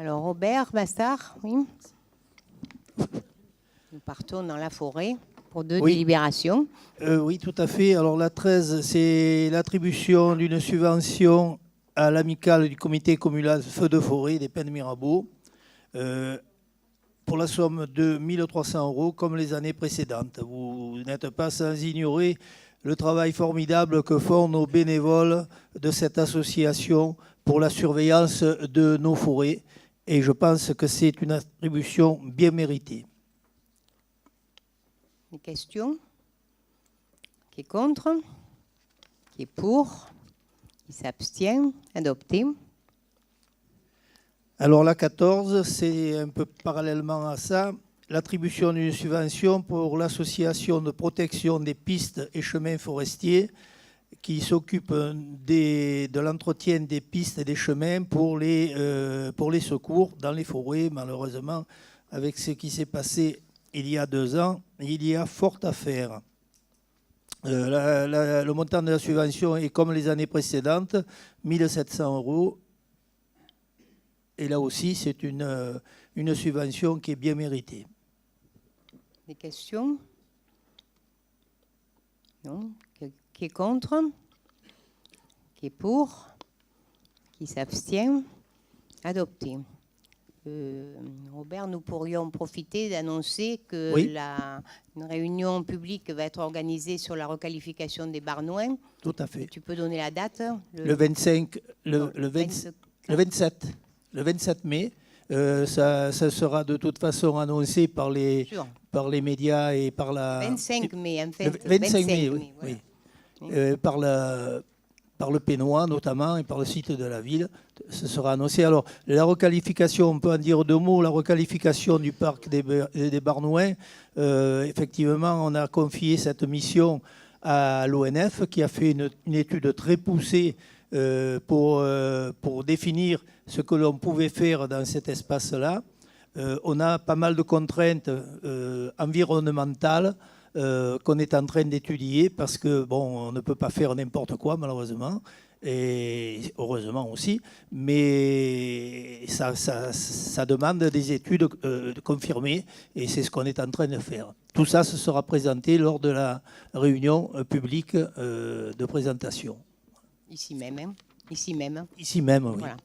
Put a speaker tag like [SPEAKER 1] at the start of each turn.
[SPEAKER 1] Alors, Robert Bastard, oui. Nous partons dans la forêt pour deux délibérations.
[SPEAKER 2] Oui, tout à fait. Alors, la 13, c'est l'attribution d'une subvention à l'amicale du comité communal Feux de forêt des Pennes Mirabeau pour la somme de 1 300 € comme les années précédentes. Vous n'êtes pas sans ignorer le travail formidable que font nos bénévoles de cette association pour la surveillance de nos forêts. Et je pense que c'est une attribution bien méritée.
[SPEAKER 1] Des questions? Qui est contre? Qui est pour? Qui s'abstient? Adopté.
[SPEAKER 2] Alors la 14, c'est un peu parallèlement à ça, l'attribution d'une subvention pour l'association de protection des pistes et chemins forestiers qui s'occupe de l'entretien des pistes et des chemins pour les secours dans les forêts. Malheureusement, avec ce qui s'est passé il y a 2 ans, il y a fort à faire. Le montant de la subvention est comme les années précédentes, 1 700 €. Et là aussi, c'est une subvention qui est bien méritée.
[SPEAKER 1] Des questions? Non. Qui est contre? Qui est pour? Qui s'abstient? Adopté. Robert, nous pourrions profiter d'annoncer que une réunion publique va être organisée sur la requalification des Barnouins.
[SPEAKER 2] Tout à fait.
[SPEAKER 1] Tu peux donner la date?
[SPEAKER 2] Le 27 mai. Ça sera de toute façon annoncé par les médias et par la...
[SPEAKER 1] 25 mai, en fait.
[SPEAKER 2] Le 25 mai, oui.
[SPEAKER 1] Voilà.
[SPEAKER 2] Par le Pénois notamment et par le site de la ville, ce sera annoncé. Alors, la requalification, on peut en dire 2 mots. La requalification du parc des Barnouins, effectivement, on a confié cette mission à l'ONF qui a fait une étude très poussée pour définir ce que l'on pouvait faire dans cet espace-là. On a pas mal de contraintes environnementales qu'on est en train d'étudier parce que, bon, on ne peut pas faire n'importe quoi, malheureusement, et heureusement aussi, mais ça demande des études confirmées, et c'est ce qu'on est en train de faire. Tout ça, ce sera présenté lors de la réunion publique de présentation.
[SPEAKER 1] Ici même, hein. Ici même.
[SPEAKER 2] Ici même, oui.
[SPEAKER 1] Voilà.